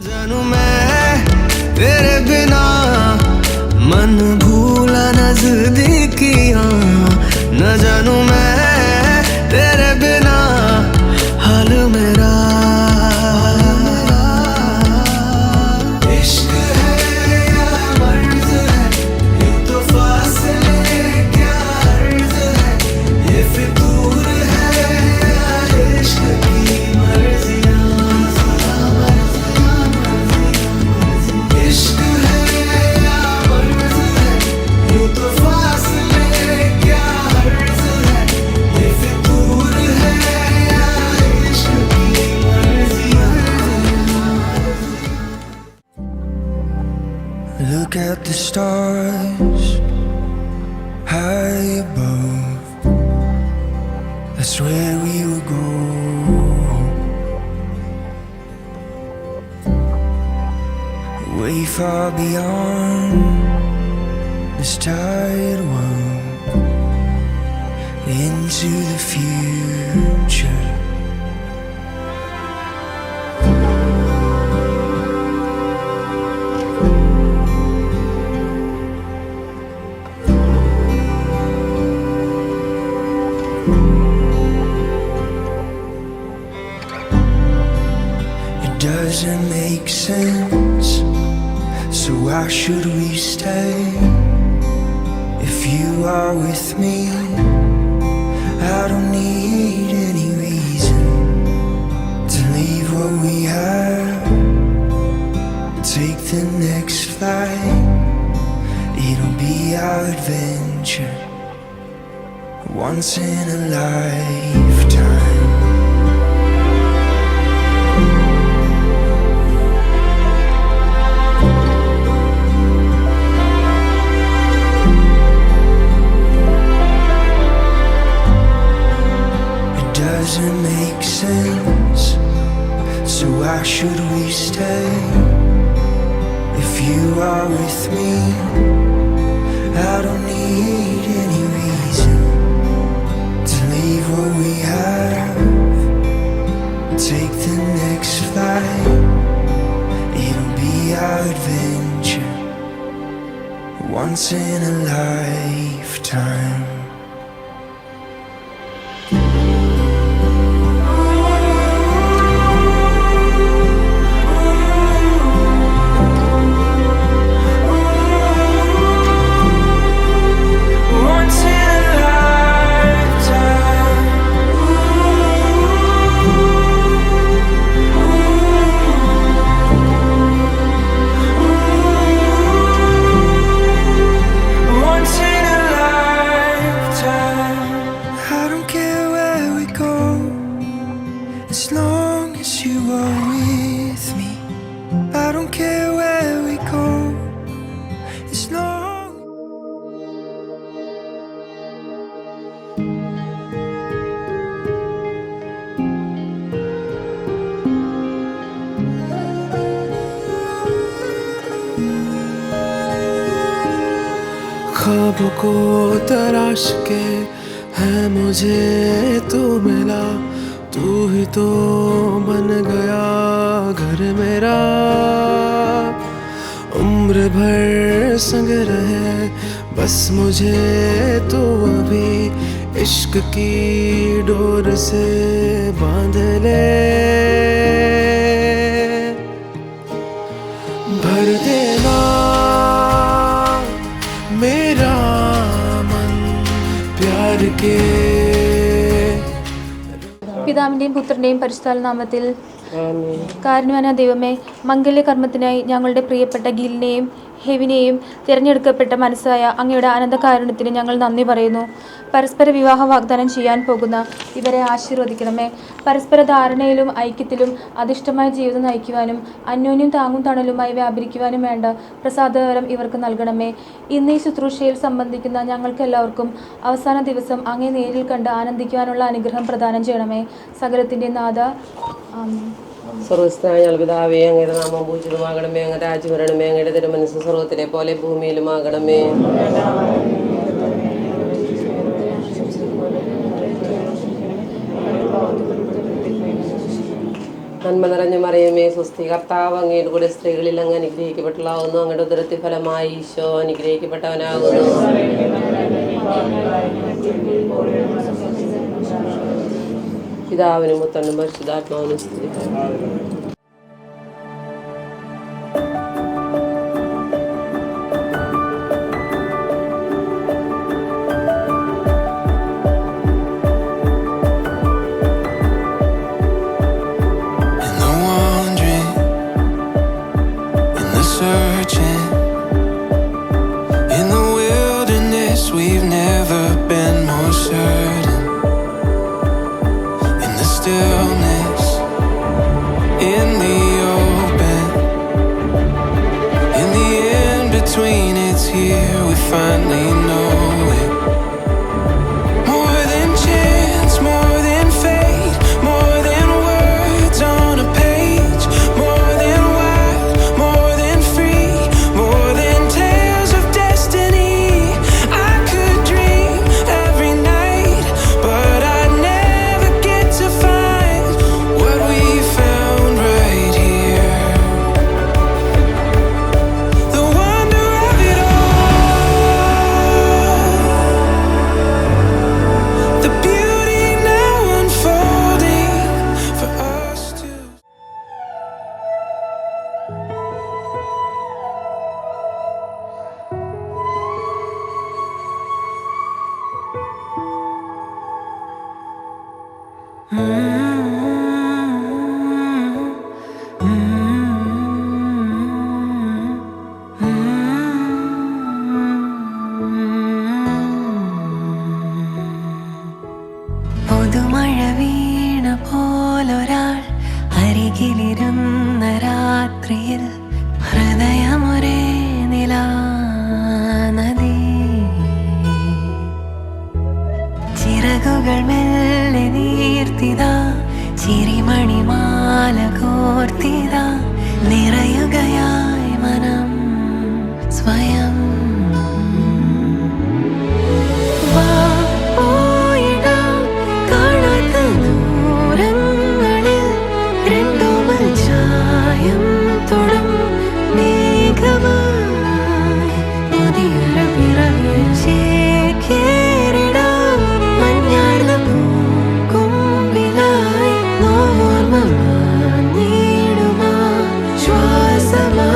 जानू मैं तेरे बिना मन भूला नजदीकियां, न जानू मैं तेरे बिना हाल मेरा। इश्क है या मर्ज है, यूं तो फासले क्या अर्ज है, ये फितूर है या इश्क की मर्जियां। इश्क है या मर्ज है, यूं तो फासले क्या अर्ज है, ये फितूर है या इश्क की मर्जियां। Look at the stars high above, that's where we will go. Way far beyond this tired world, into the future. It doesn't make sense, so why should we stay? If you are with me, I don't need any reason to leave what we have, take the next flight. It'll be our adventure, once in a lifetime. Doesn't make sense, so why should we stay? If you are with me, I don't need any reason to leave what we have. ख्वाब को तराश के है मुझे तू मिला, तू ही तो बन गया घर मेरा। उम्र भर संग रहे बस मुझे तू अभी इश्क की डोर से बांध ले। भर देना मेरा मन प्यार के। പിതാവിൻ്റെയും പുത്രൻ്റെയും പരിശുദ്ധ നാമത്തിൽ. കാരുണ്യവാനായ ദൈവമേ, മംഗല്യകർമ്മത്തിനായി ഞങ്ങളുടെ പ്രിയപ്പെട്ട ഗിലിനെയും ഹെവിനെയും തിരഞ്ഞെടുക്കപ്പെട്ട മനസ്സായ അങ്ങയുടെ അനന്തകാരുണ്യത്തിന് ഞങ്ങൾ നന്ദി പറയുന്നു. പരസ്പര വിവാഹ വാഗ്ദാനം ചെയ്യാൻ പോകുന്ന ഇവരെ ആശീർവദിക്കണമേ. പരസ്പര ധാരണയിലും ഐക്യത്തിലും അധിഷ്ഠമായ ജീവിതം നയിക്കുവാനും അന്യോന്യം താങ്ങും തണലുമായി വ്യാപരിക്കുവാനും വേണ്ട പ്രസാദകരം ഇവർക്ക് നൽകണമേ. ഇന്ന് ഈ ശുശ്രൂഷയിൽ സംബന്ധിക്കുന്ന ഞങ്ങൾക്കെല്ലാവർക്കും അവസാന ദിവസം അങ്ങേ നേരിൽ കണ്ട് ആനന്ദിക്കുവാനുള്ള അനുഗ്രഹം പ്രദാനം ചെയ്യണമേ. സകലത്തിൻ്റെ നാഥ, ആമേൻ. സർവ്വസ്ഥനായ ഞങ്ങളുടെ പിതാവേ, അങ്ങയുടെ നാമം പൂജിതമാകണമേ. അങ്ങ് രാജ്യം വരണമേ. അങ്ങയുടെ തിരുമനസ്സ് സ്വർഗ്ഗത്തിലെ പോലെ ഭൂമിയിലുമാകണമേ. നന്മ നിറഞ്ഞ മറിയമേ, സ്വസ്തി, കർത്താവ് അങ്ങയുടെ കൂടെ സ്ത്രീകളിൽ അങ്ങ് അനുഗ്രഹിക്കപ്പെട്ടവളാകുന്നു. അങ്ങയുടെ ഉദരത്തിൻ ഫലമായി ഈശോ അനുഗ്രഹിക്കപ്പെട്ടവനാകുന്നു. പിതാവിനും പുത്രനും പരിശുദ്ധാത്മാവിനും സ്തുതി. Stillness in the open, in the in-between, it's here, we finally know it. More than chance, more than fate, more than words on a page, more than wild, more than free, more than tales of destiny. I could dream every night, but I'd never get to find what we found right here. The wonder of it all, the beauty now unfolding for us to. പുതുമഴ വീണ പോലൊരാൾ അരികിലിരുന്ന രാത്രിയിൽ ഹൃദയമൊരേ നിലാനദി. ചിറകുകൾ മെല്ലെ നീർത്തിതാ, ചിരിമണിമാല കോർത്തിതാ, നിറയുകയായി മനം സ്വയം. ശ്വാസമാ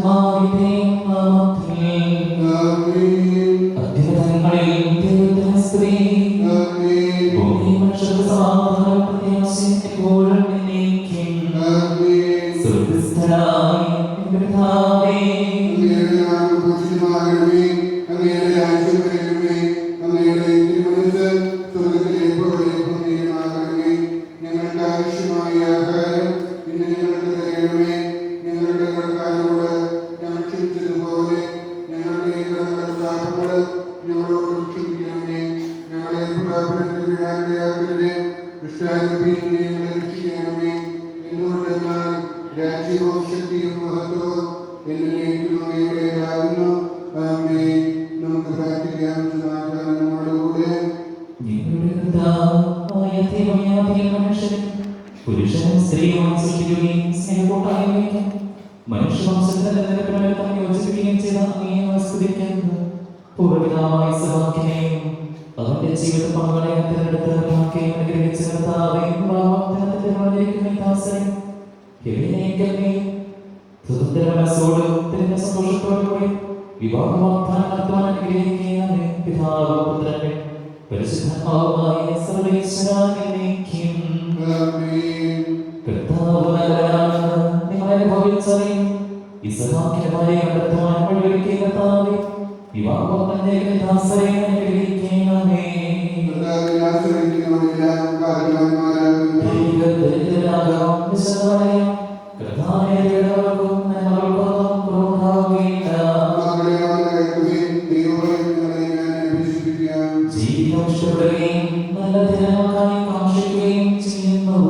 പരിശുദ്ധാത്മാവിന്റെ നാമത്തിൽ അത്യുന്നതങ്ങളിൽ ദൈവത്തിന് സ്തുതി. ഭൂമിയിൽ മനുഷ്യർക്ക് സമാധാനം പ്രത്യാശയും എപ്പോഴും എന്നേക്കും. സ്വർഗ്ഗസ്ഥനായ ഞങ്ങളുടെ പിതാവേ, ഞങ്ങൾക്ക് ആവശ്യമായ ആഹാരം ഇന്ന് ഞങ്ങൾക്ക് തരണമേ. ഞങ്ങളുടെ കടക്കാരോട് ഞങ്ങൾ ക്ഷമിച്ചതുപോലെ ഞങ്ങളുടെ കടങ്ങളുടെ ഞങ്ങളോട് ക്ഷമിക്കണമേ. ഞങ്ങളെ പ്രതാപനത്തിൽ വീഴാതെയാക്കരുതേ. ദുഷ്ടാരൂപിയിൽ ഞങ്ങളെ രക്ഷിക്കണമേ. എന്തുകൊണ്ടെന്നാൽ രാജ്യവും ശക്തിയും മഹത്വവും എന്നേക്കും അങ്ങയുടേതാകുന്നു. ആമേൻ. നമുക്ക് പ്രാർത്ഥിക്കാം. സമാധാനം നമ്മോടുകൂടെ. ഞങ്ങളുടെ കർത്താവായ ദൈവമേ, മനുഷ്യൻ പുരുഷനും സ്ത്രീയും സൃഷ്ടിക്കുകയും സ്നേഹക്കൂട്ടായ്മയ്ക്ക് മനുഷ്യവംശത്തിന്റെ നിലനിൽപ്പിനായി തന്നെ യോജിപ്പിക്കുകയും ചെയ്ത അങ്ങയെ സ്തുതിക്കുന്നു. പൂർവ്വപിതാവായ ഇസ്ഹാക്കിനെയും അവന്റെ ജീവിത പങ്കാളിയെ തിരഞ്ഞെടുത്ത് ഭാഗ്യം അനുഗ്രഹിച്ച കർത്താവെയും വാഗ്ദത്തത്തിൽ വളരെയിരിക്കുന്ന ഈ ദാസനെയും ഹെവിനെയും സ്വതന്ത്ര മനസ്സോടും തിരിഞ്ഞ സന്തോഷത്തോടുകൂടി വിവാഹ വാഗ്ദാനം നടത്തുവാൻ അനുഗ്രഹിക്കുകയാണ്. പിതാവ് പുത്രനെ പരിശുദ്ധാത്മാവുമായ സർവ്വേശ്വരാ എന്നേക്കും. കർത്താവ് നല്ലവനാണെന്ന് നിങ്ങൾ അനുഭവിച്ചറിയും. ഇസ്ഹാക്കിന്റെ ഭാര്യയെ കണ്ടെത്തുവാൻ വഴിയൊരുക്കിയ കർത്താവേ, വിവാഹത്തിന്റെ ദാസരെ അനുഗ്രഹിക്കണമേ. ജീവിതം ഇഷ്ടപ്പെടുകയും നല്ല ദിനങ്ങൾക്കായി കാക്ഷിക്കുകയും ചെയ്യുന്നു.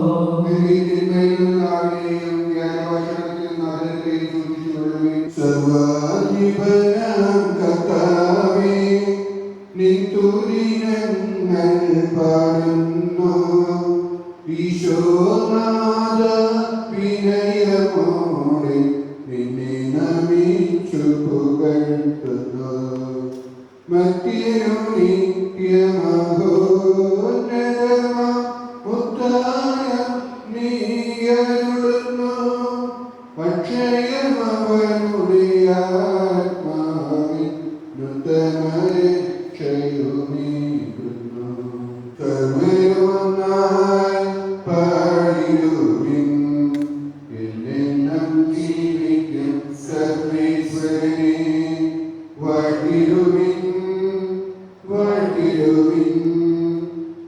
ഈശോനാഥ വിനയമോടെ നിന്നെ നമിച്ചു പുകഴ്ത്തുന്നു. മറ്റൊരു നിത്യമഹോന്നതമാം ഉദ്ധാനം നീയരുളുന്നു. അക്ഷയമവനുടെ ആത്മാവിൻ നൂതനരക്ഷയുമേകുന്നു. സർവ്വരുമൊന്നായി പാടിടുവിൻ. എന്നെന്നും ജീവിക്കും സർവ്വേശ്വരനെ വാഴ്ത്തിടുവിൻ, വാഴ്ത്തിടുവിൻ.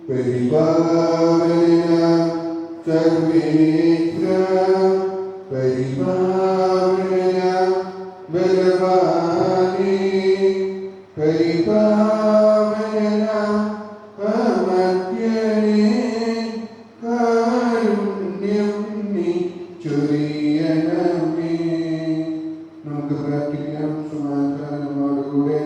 പരിപാവനാം സർവ്വേശ്വര, പരിപാവനാം ബലവാനേ, പരിപാവനാം അമർത്യനേ, കാരുണ്യം നീ ചൊരിയണമേ. നമുക്ക് പ്രാർത്ഥിക്കാം. സമാധാനത്തോടുകൂടെ.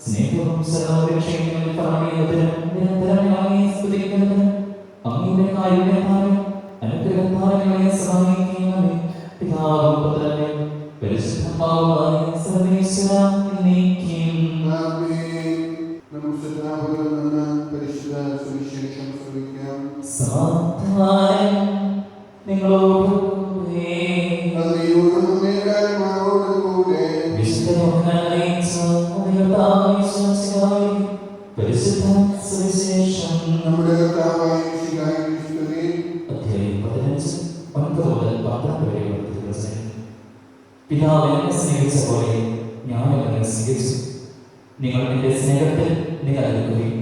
സ്നേഹവും സർവ്വരക്ഷയും നിരന്തരമായി സ്തുതിക്കുന്നത് അങ്ങയുടെ കാരുണ്യത്താലും അനുഗ്രഹത്താലും സഹായിക്കണമേ. പിതാവും പുത്രനും പരിശുദ്ധാത്മാവുമായ സർവ്വേശ്വരാ എന്നേക്കും. സമാധാനം നിങ്ങളോടുകൂടെ. പരിശുദ്ധ സുവിശേഷം നമ്മുടെ കർത്താവായ യേശുക്രിസ്തുവിന്റെ സ്തുതി. അധ്യായം 15 9 മുതൽ 12 വരെയുള്ള തിരുവചനം. പിതാവ് എന്നെ സ്നേഹിച്ച പോലെ ഞാൻ നിങ്ങളെ സ്നേഹിച്ചു. നിങ്ങൾ എന്റെ സ്നേഹത്തിൽ നിലനിൽക്കുകയും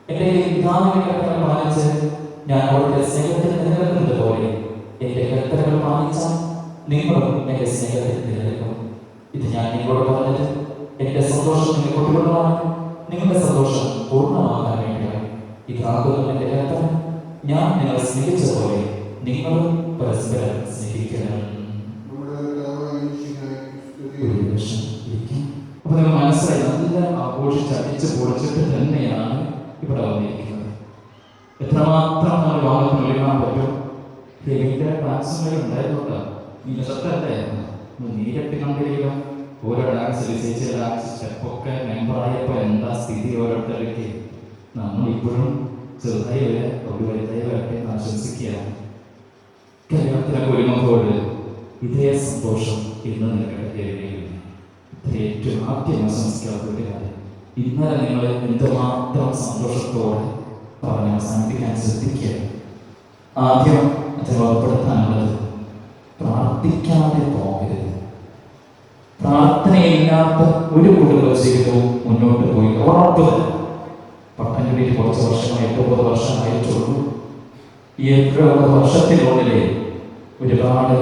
എന്റെ പിതാവിന്റെ കൽപ്പന പാലിച്ച് ഞാൻ അവിടുത്തെ സ്നേഹത്തിൽ നിലനിൽക്കുന്നത് പോലെ എന്റെ കൽപ്പനകൾ പാലിച്ചാൽ നിങ്ങളും എന്റെ സ്നേഹത്തിൽ നിലനിൽക്കും. ഇത് ഞാൻ നിങ്ങളോട് പറഞ്ഞത് എന്റെ സന്തോഷം നിങ്ങൾ കൊണ്ടുകൊള്ളുവാനും നിങ്ങളുടെ സന്തോഷം പൂർണ്ണമാകാൻ വേണ്ടിയാണ്. ഇതാകുന്നു എന്റെ കൽപ്പന, ഞാൻ നിങ്ങളെ സ്നേഹിച്ചതുപോലെ നിങ്ങളും പരസ്പരം സ്നേഹിക്കണം. അപ്പൊ നിങ്ങൾ മനസ്സിലായി, നല്ല ആഘോഷിച്ച് അടിച്ച് പൊളിച്ചിട്ട് തന്നെയാണ് ഇവിടെ വന്നിരിക്കുന്നത്. എത്രമാത്രം നമ്മൾ ലോകത്തിന് ഒഴിവാൻ പറ്റും. ഹെവിന്റെ ക്ലാസ്സുകളിൽ ഉണ്ടായതുകൊണ്ട് നീ സത്തല്ലായിരുന്നു നീരട്ട് കണ്ടിരിക്കുക. ഓരോ ഡാൻസ് വിജയിച്ച ഡാൻസ് സ്റ്റെപ്പൊക്കെ മെമ്പറായപ്പോൾ എന്താ സ്ഥിതി ഓരോരുത്തരൊക്കെ നമ്മൾ ഇപ്പോഴും ചെറുതായി വരെ ഒരു വലുതായി വരട്ടെ എന്ന് ആശംസിക്കുകയാണ്. കല്യാണത്തിനൊക്കെ ഒരുങ്ങുമ്പോൾ ഇതേ സന്തോഷം ഇന്ന് നിങ്ങളുടെ ഏറ്റവും ആദ്യം ആശംസിക്കാത്ത കാര്യം ഇന്നലെ നിങ്ങൾ എന്തുമാത്രം സന്തോഷത്തോടെ പറഞ്ഞ് അവസാനിപ്പിക്കാൻ ശ്രദ്ധിക്കുക. ആദ്യം അച്ഛൻ ഓർപ്പെടുത്താനുള്ളത് പ്രാർത്ഥിക്കാതെ പോകരുത്. പ്രാർത്ഥനയില്ലാത്ത ഒരു കുടുംബ ജീവിതവും മുന്നോട്ട് പോയി ഉറപ്പ്. പട്ടണത്തിൽ കുറച്ച് വർഷമായി 8-9 വർഷമായിട്ടുള്ളൂ. ഈ 8-9 വർഷത്തിനുള്ളിലെ ഒരുപാട്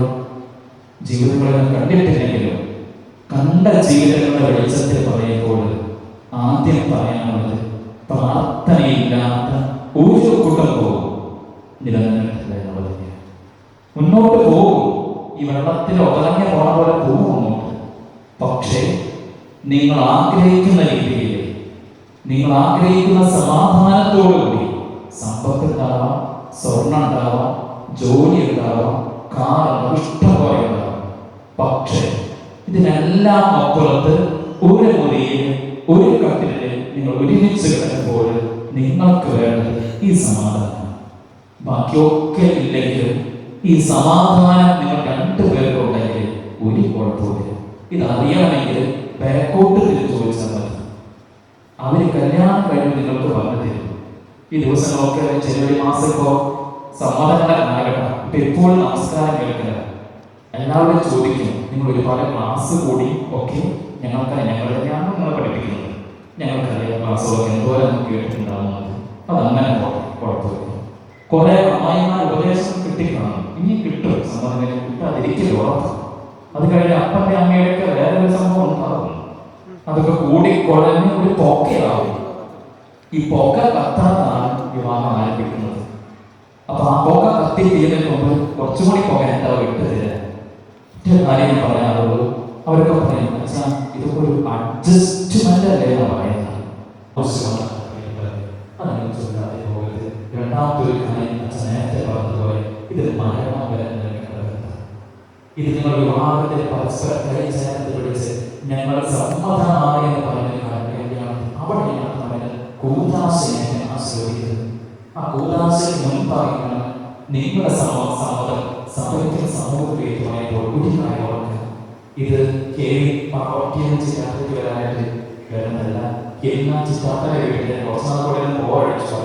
ജീവിതങ്ങളൊന്നും കണ്ടിട്ടില്ലെങ്കിലും കണ്ട ജീവിതങ്ങളുടെ വെളിച്ചത്തിൽ പറയുമ്പോൾ ആദ്യം പറയാനുള്ളത് പ്രാർത്ഥനയില്ലാത്ത ഒരു കുടുംബവും നിലനിൽക്കില്ല എന്നുള്ളത്. മുന്നോട്ട് പോകും, ഈ വെള്ളത്തിൽ ഉറങ്ങി പോണ പോലെ പോകും മുന്നോട്ട്. പക്ഷേ നിങ്ങൾ ആഗ്രഹിക്കുന്ന രീതിയിൽ, നിങ്ങൾ ആഗ്രഹിക്കുന്ന സമാധാനത്തോടുകൂടി സമ്പത്ത് ഉണ്ടാവാം, സ്വർണ്ണം ഉണ്ടാവാം, ജോലി ഉണ്ടാവാം, കാർ ഇഷ്ടം പോലെ ഉണ്ടാവാം. പക്ഷേ ഇതിനെല്ലാം അപ്പുറത്ത് ഒരു മുറിയിൽ ഒരു കട്ടിലിൽ നിങ്ങൾ ഒരുമിച്ച് കിടക്കുമ്പോൾ നിങ്ങൾക്ക് വേണ്ടത് ഈ സമാധാനം. ബാക്കിയൊക്കെ ഇല്ലെങ്കിൽ ഈ സമാധാനം നിങ്ങൾ 2 പേർക്കുണ്ടെങ്കിൽ ഒരു കുഴപ്പമില്ല. ഇതറിയണമെങ്കിൽ ബാക്കോട്ട് തിരിച്ചു ചോദിച്ചാൽ മതി. അവർ കല്യാണം കഴിഞ്ഞ് നിങ്ങൾക്ക് പറഞ്ഞു തരും. ഈ ദിവസങ്ങളൊക്കെ ജനുവരി മാസം ഇപ്പോൾ സമ്മതങ്ങളുടെ കാലഘട്ടം. ഇപ്പൊ എപ്പോഴും നമസ്കാരം കേൾക്കുക. എല്ലാവരും ചോദിക്കും, നിങ്ങൾ ഒരുപാട് ക്ലാസ് കൂടി ഒക്കെ ഞങ്ങളെയാണ് നിങ്ങളെ പഠിപ്പിക്കുന്നത്, ഞങ്ങൾക്കറിയാം ക്ലാസ്സുകളൊക്കെ എന്തോരം കേട്ടിട്ടുണ്ടാവുന്നത്. അതങ്ങനെ കുഴപ്പമില്ല. കുറെ അമ്മായിമാർ ഉപദേശം കിട്ടിക്കാണും, ഇനി കിട്ടും, സമ്മതം കിട്ടാതിരിക്കലും ഉറപ്പ്. അത് കഴിഞ്ഞ് അപ്പൻ്റെ അമ്മയുടെയൊക്കെ വേറൊരു സംഭവം ഉണ്ടാകും. അതൊക്കെ കൂടിക്കൊള്ളഞ്ഞ് ഒരു പൊക്കയാവും. ഈ പൊക്ക കത്താതാണ് വിവാഹം ആരംഭിക്കുന്നത്. അപ്പൊ ആ പൊക്ക കത്തി തീരുന്നതിന് മുമ്പ് കുറച്ചുകൂടി പൊക്ക എന്താ വിട്ടതില്ല. കാര്യം പറയാറുള്ളൂ. അവരൊക്കെ പറയും, അച്ഛാ ഇതൊക്കെ ഒരു അഡ്ജസ്റ്റ്മെന്റ് അല്ലേ എന്നാണ് പറയുന്നത്. അതങ്ങനെ ചൊല്ലാതെ പോകരുത്. രണ്ടാമത്തെ ഒരു കാര്യം അച്ഛൻ നേരത്തെ പറഞ്ഞതുപോലെ ഇത് മരണം വരെ നിലനിൽക്കുന്നത്. ഇത് നിങ്ങൾ വിവാഹത്തിൽ പരസ്പരം കൈ ചേർത്ത് പിടിച്ച് ഞങ്ങൾ സമ്മതമായി എന്ന് പറഞ്ഞ കാര്യമാണ്. അവിടെയാണ് നമ്മൾ കൂതാശയെ ആശ്രയിക്കുന്നത്. ആ കൂതാശയ്ക്ക് മുൻപാണ് നിങ്ങളുടെ സമ്മതം സഭയ്ക്കും സമൂഹത്തിലേക്കുമായപ്പോൾ ഒരു കാര്യം ഓർക്കുക. ഇത് പാർട്ടിയും ചിറ്റാത്തേക്ക് വരാനായിട്ട് വരുന്നതല്ല. എല്ലാ ചിറ്റാത്തലെ വീട്ടിലെ കുറച്ചാൾ കൂടെ പോകഴിച്ചു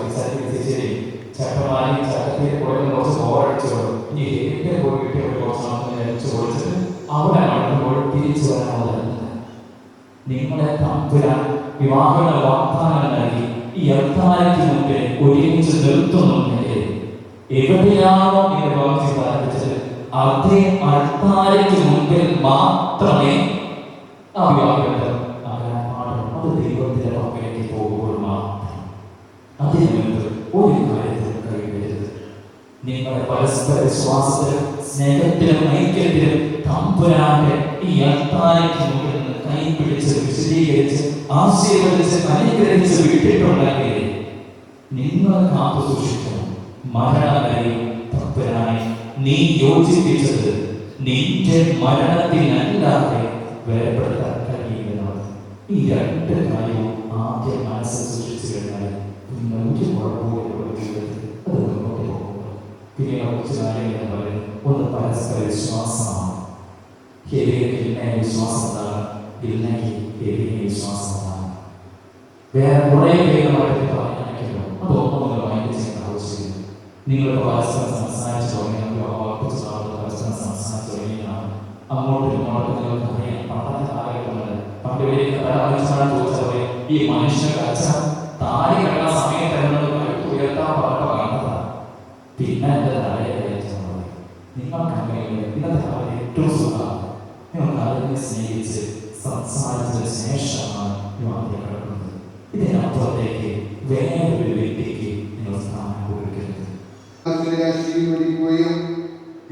ചട്ടമാരി ചട്ടത്തിൽ കൂടെ കുറച്ച് പോകഴിച്ചു. ഇനി ഏതൊക്കെ പോയി കിട്ടിയ കുറച്ച് അടിച്ചു പൊളിച്ചിട്ട് അവിടെ നടക്കുമ്പോൾ തിരിച്ചു വരാനുള്ളതല്ല. നിങ്ങളെ തമ്പുരാൻ വിവാഹങ്ങൾ വാഗ്ദാനങ്ങൾ നൽകി ഈ അൾത്താരയ്ക്ക് മുമ്പിൽ ഒരുമിച്ച് നിർത്തുന്നുണ്ടെങ്കിൽ എവിടെയാണോ നിങ്ങൾ വിവാഹം ചെയ്ത് ആരംഭിച്ചത് അതേ അൾത്താരയ്ക്ക് മുമ്പിൽ മാത്രമേ ആ വിവാഹബന്ധം ആകാൻ പാടുള്ളൂ. അത് ദൈവത്തിന്റെ പക്കലേക്ക് പോകുമ്പോൾ മാത്രം. അതിന് മുൻപ് ഒരു കാര്യത്തിൽ കൈവിടരുത്. നിങ്ങളുടെ പരസ്പര വിശ്വാസത്തിലും സ്നേഹത്തിലും ഐക്യത്തിലും തമ്പുരാന്റെ ഈ അൾത്താരയ്ക്ക് മുമ്പിൽ നിന്ന് കൈപിടിച്ച് വിശദീകരിച്ച് ആശീർവദിച്ച് അനുഗ്രഹിച്ച് വിട്ടിട്ടുണ്ടെങ്കിൽ നിങ്ങൾ കാത്തു സൂക്ഷിക്കണം. മരണവരെയും തമ്പുരാനെ നീ യോജിപ്പിച്ചത് നിന്റെ മരണത്തിനല്ലാതെ വേർപെടുത്താൻ കഴിയുമെന്നാണ്. ഈ 2 കാര്യവും ആദ്യം മനസ്സിൽ സൂക്ഷിച്ചു കഴിഞ്ഞാൽ പിന്നെ ഒരു കുഴപ്പവും ജീവിതത്തിൽ അത് മുന്നോട്ട് പോകുമ്പോൾ പിന്നെ കുറച്ച് കാര്യങ്ങൾ പറയുന്നത് ഒന്ന് പരസ്പര വിശ്വാസമാണ്. ഹെലിയ വിശ്വാസം എന്താണ്? ഹെലിയ വിശ്വാസം എന്താണ്? വേറെ കുറെ പേരുമായിട്ട് പറയാനായിട്ടോ അതൊന്നും നിങ്ങൾ മൈൻഡ് ചെയ്യേണ്ട ആവശ്യമില്ല. നിങ്ങളിപ്പോൾ പരസ്പരം സംസാരിച്ചു തുടങ്ങിയാൽ പരസ്പരം സംസാരിച്ചു തുടങ്ങിയാണ് അങ്ങോട്ടും ഇങ്ങോട്ടും നിങ്ങൾക്ക് അറിയാം. പണ്ടത്തെ കാലഘട്ടങ്ങളിൽ പണ്ട് ചോദിച്ചാൽ ഈ മനുഷ്യർക്ക് അച്ഛൻ താഴെ കിടക്കുന്ന സമയത്ത് ഉയർത്താൻ പറഞ്ഞതാണ്. പിന്നെ എൻ്റെ തലയെ നിങ്ങൾക്ക് അങ്ങനെയുള്ള ഇന്നത്തെ കാലം ഏറ്റവും സുഖമാണ്. നിങ്ങൾക്ക് അതിനെ സ്നേഹിച്ച് സംസാരിച്ചതിന് ശേഷമാണ് വിവാഹത്തിൽ കിടക്കുന്നത്. ഇതിനപ്പുറത്തേക്ക് വേറൊരു വ്യക്തിക്ക് നിങ്ങൾ സ്ഥാനം കൊടുക്കരുത്.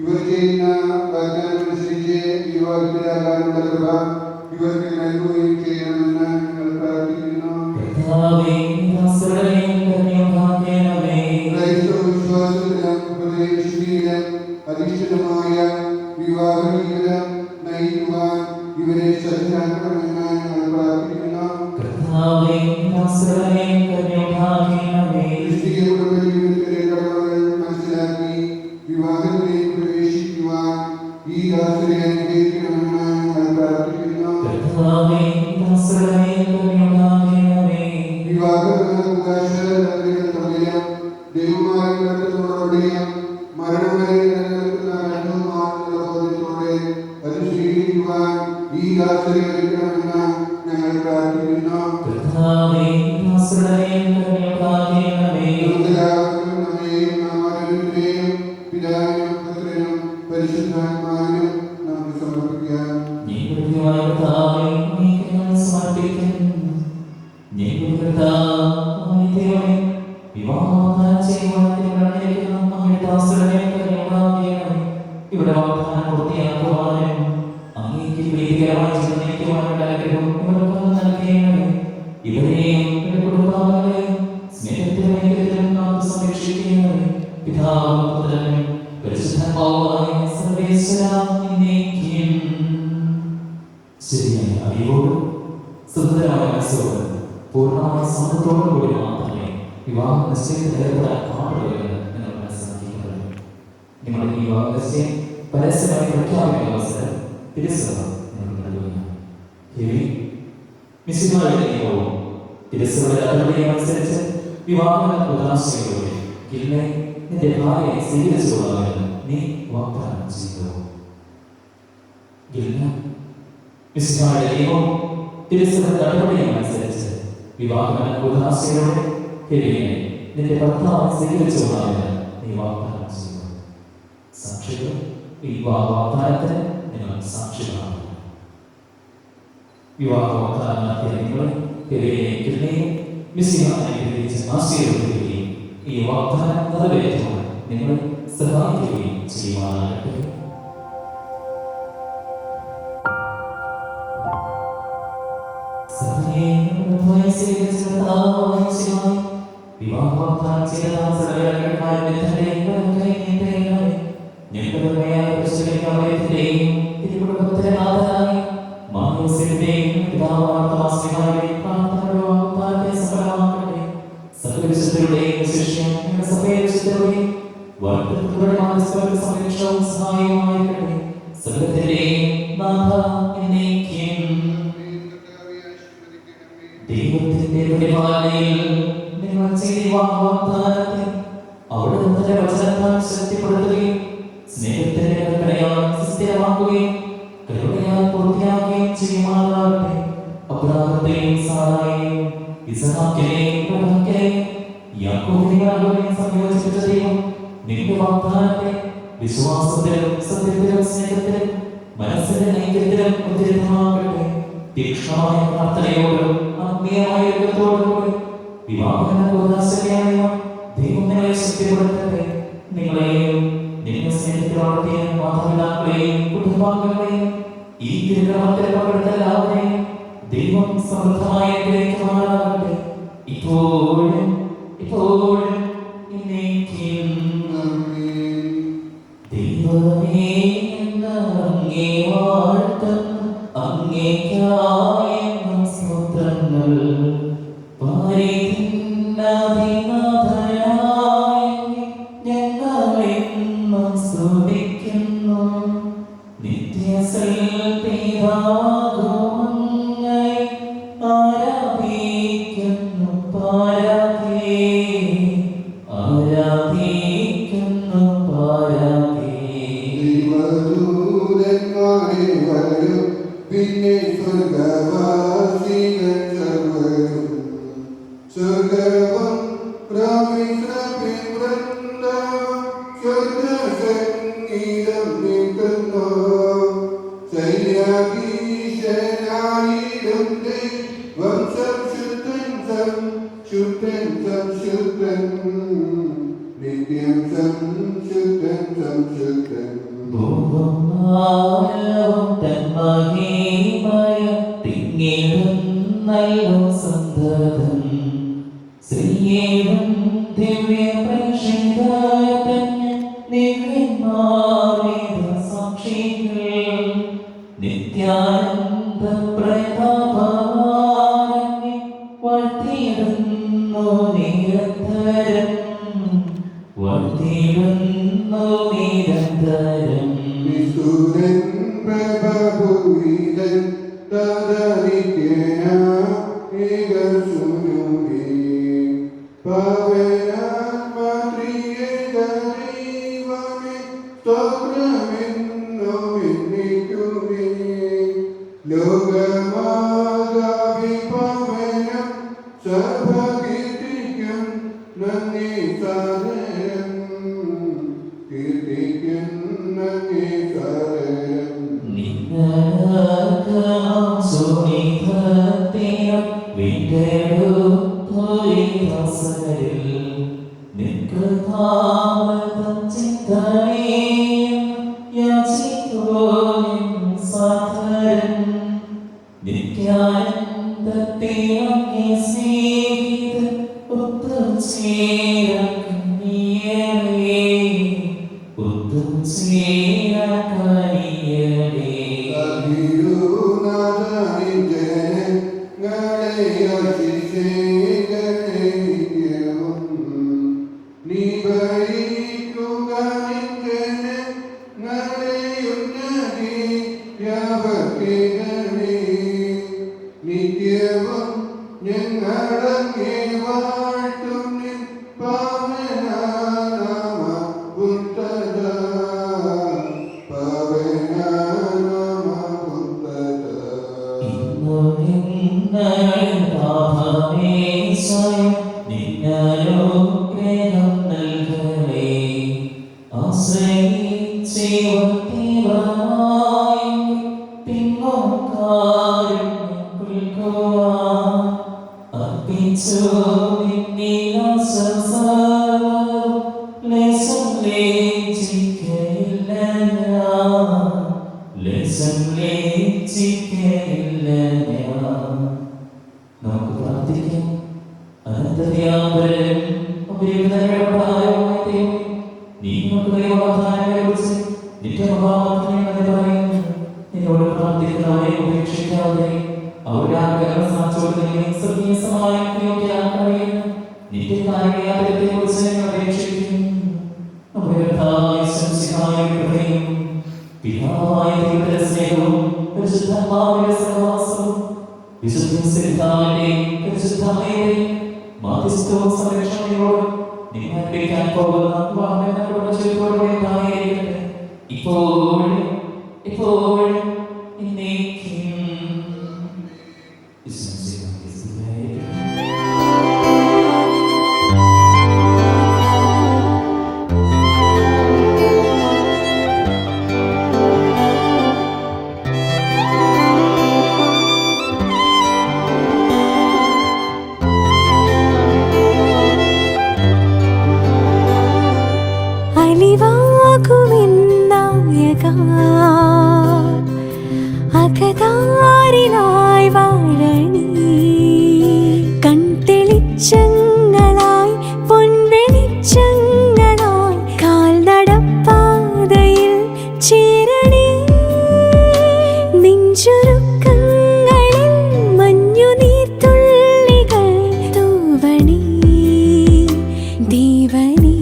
ഇവർ ചെയ്യുന്ന വാഗ്ദാനമനുസരിച്ച് വിവാഹിതരാകാനുള്ള കൃപ ഇവർക്ക് നൽകുകയും ചെയ്യണമെന്ന് ഞങ്ങൾ പ്രാർത്ഥിക്കുന്നു. ക്രൈസ്തവ വിശ്വാസത്തിലും ഹൃദയശുദ്ധിയിലും അധിഷ്ഠിതമായ വിവാഹ ജീവിതം നയിക്കുവാൻ ഇവരെ ശ്രദ്ധാൻ സുന്ദരമായ മനസ്സോട് പൂർണ്ണമായ സമ്മതത്തോടു കൂടി മാത്രമേ വിവാഹ നിശ്ചയത്തിൽ ഏർപ്പെടാൻ പാടുള്ളൂ എന്ന് നിങ്ങൾ മനസ്സിലാക്കിയിട്ടുള്ളത്. നിങ്ങളുടെ ഈ വിവാഹ നിശ്ചയം പരസ്യമായി പ്രഖ്യാപിക്കുന്ന അവസരം തിരുസഭ നിങ്ങൾക്ക് നൽകുകയാണ്. മിശിഹായുടെ നിയമവും തിരുസഭയുടെ നടപടിയും അനുസരിച്ച് വിവാഹ ഉദാശയോടെ ഗില്ലെ നിന്റെ ഭാര്യയെ സ്വീകരിച്ചുകൊള്ളാമെന്ന് നീ വാഗ്ദാനം ചെയ്തു. ഗില്ലെ മിശിഹായുടെ നിയമവും തിരുസഭയുടെ നടപടിയും അനുസരിച്ച് വിവാഹ ഉദാശയോടെ ഗില്ലെ നിന്റെ ഭർത്താവിനെ സ്വീകരിച്ചുകൊള്ളാമെന്ന് നീ വാഗ്ദാനം ചെയ്തു. സാക്ഷികൾ ഈ വാഗ്ദാനത്തിന് നിങ്ങൾ സാക്ഷികളാണ്. വിവാഹ വാഗ്ദാനം നടത്തിയ നിങ്ങളെ ആശീർവദിക്കുകയും ഈ വാഗ്ദാനം നിറവേറ്റുവാൻ നിങ്ങളെ സഹായിക്കുകയും ചെയ്യുവാനാകട്ടെ. വിവാഹ വാഗ്ദാനം ചെയ്ത ദൈവത്തിന്റെ പരിപാലനയിൽ നിങ്ങൾ ചെയ്ത വാഗ്ദാനത്തെ അവിടുത്തെ വചനത്താൽ ശക്തിപ്പെടുത്തുകയും സ്നേഹത്തിന്റെ കൽപ്പനയാൽ സ്ഥിരമാക്കുകയും കരുണയാൽ പൂർത്തിയാക്കുകയും ചെയ്യുമാറാകട്ടെ. അബ്രാഹത്തെയും സാറായെയും ഇസ്ഹാക്കിനെയും ഇബ്രാഹിമിനെയും യാക്കോബിനെയും സംയോജിപ്പിച്ച ദൈവം നിന്റെ വാഗ്ദാനത്തെ വിശ്വാസത്തിലും സത്യത്തിലും സ്നേഹത്തിലും മനസ്സിന്റെ ഐക്യത്തിലും ഉദ്ധരിതമാകട്ടെ. തീക്ഷ്ണമായ പ്രാർത്ഥനയോടും ആത്മീയമായ യുദ്ധത്തോടും കൂടി വിവാഹനായ ദൈവം നിങ്ങളെ ശക്തിപ്പെടുത്തട്ടെ. നിങ്ങളെയും നിന്റെ സ്നേഹത്തിൽ വളർത്തിയ മാതാപിതാക്കളെയും കുടുംബാംഗങ്ങളെയും ഈ തിരുനാമത്തിൽ പങ്കെടുത്ത എല്ലാവരെയും ദൈവം സമൃദ്ധമായി അനുഗ്രഹിക്കുമാറാകട്ടെ. ഇപ്പോഴും എന്നേക്കും. ദൈവമേ അങ്ങേ വാഴ്ത്തുന്നു, അങ്ങേയ്ക്കായി സ്തോത്രങ്ങൾ. ഞങ്ങളെന്നും സ്തുതിക്കുന്നു. നിത്യസൽപിതാകുമങ്ങയെ ആരാധിക്കുന്നു പാരാകേ, ആരാധിക്കുന്നു പാരാകേ. ദൈവദൂതന്മാരെ വരും, പിന്നെ സ്വർഗവാസികൾ സർവ്വരും സ്വർഗവും പ്രവിശ്രവൃന്ദവും സ്വർഗസംഗീതം നീട്ടുന്നു. ശൈലാധീശനായിരം ദൈവം സംശുദ്ധൻ സംശുദ്ധൻ സംശുദ്ധൻ, നിത്യം സംശുദ്ധൻ സംശുദ്ധൻ. ശ്രീയേവം ദിവ്യ സാക്ഷികൾ നിത്യാനന്ദ പ്രതാപവാനെ വർത്തിയിടുന്നു നിരന്തരം, വർത്തിയിടുന്നു നിരന്തരം. വിശുദ്ധൻ പ്രഭുവിതൻ തദനിത്യനാ ഏകസുനുമേ, പവനാത്മത്രിയേ ദൈവമേ സ്തോത്രമെന്നും എന്നേക്കുമേ. ലോകമാകാഭിപവനം സഭകീർത്തിക്കും നന്ദി സാദരം, കീർത്തിക്കും നന്ദി സാദരം. ും നിത്യവും ഞങ്ങളങ്ങേ വാഴ്ത്തും നിൻ പാവനാമ പുത്രത പാവനാമ പുത്രത നമുക്ക് പ്രാർത്ഥിക്കാം. അനന്തര്യാപരം ഉപരിതലങ്ങളെ നീ നമുക്ക് ദൈവവാഗ്ദാനങ്ങളെക്കുറിച്ച് നിത്യമഹാത്മ്യം പറയുന്നു. നിന്നോട് പ്രാർത്ഥിക്കുന്നവരെ ഉപേക്ഷിക്കാതെ അവരുടെ ആഗ്രഹം സാധിച്ചുകൊടുക്കുന്നതിനെ സ്വർഗീയസമായ കഴിയുന്നു. നിത്യകാര്യത്തെക്കുറിച്ച് ഞങ്ങൾ അപേക്ഷിക്കുന്നു. പിതാവായ ദൈവത്തിന്റെ സ്നേഹവും പരിശുദ്ധാത്മാവിന്റെ സഹവാസവും വിശുദ്ധന്റെയും പരിശുദ്ധാത്മാവിന്റെയും മാധ്യസ്ഥവും സംരക്ഷണയോടും നിങ്ങൾ അർപ്പിക്കാൻ പോകുന്ന വാഗ്ദാനത്തോടെ ഉണ്ടായിരിക്കട്ടെ, ഇപ്പോഴും എപ്പോഴും എന്നേക്കും. അകതാരിനായി വാഴണി കൺതെളിച്ചങ്ങളായി പൊൻവെളിച്ചങ്ങളായി കാൽനടപ്പാതയിൽ ചേരണി നെഞ്ചുരുക്കങ്ങളിൽ മഞ്ഞുനീർത്തുള്ളികൾ തൂവണി ദീവനി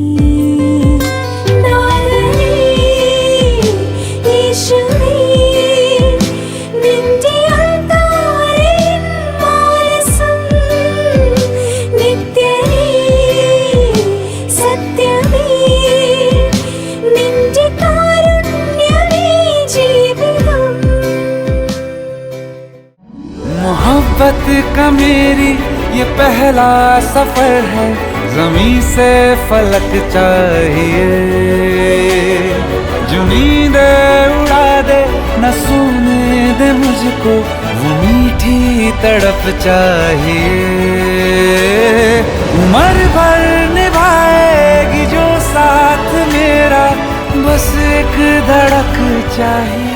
मोहब्बत का मेरी ये पहला सफर है, ज़मीं से फलक चाहिए, जो नींदे उड़ा दे न सोने दे मुझको, वो मीठी तड़प चाहिए, उम्र भर निभाएगी जो साथ मेरा, बस एक धड़क चाहिए।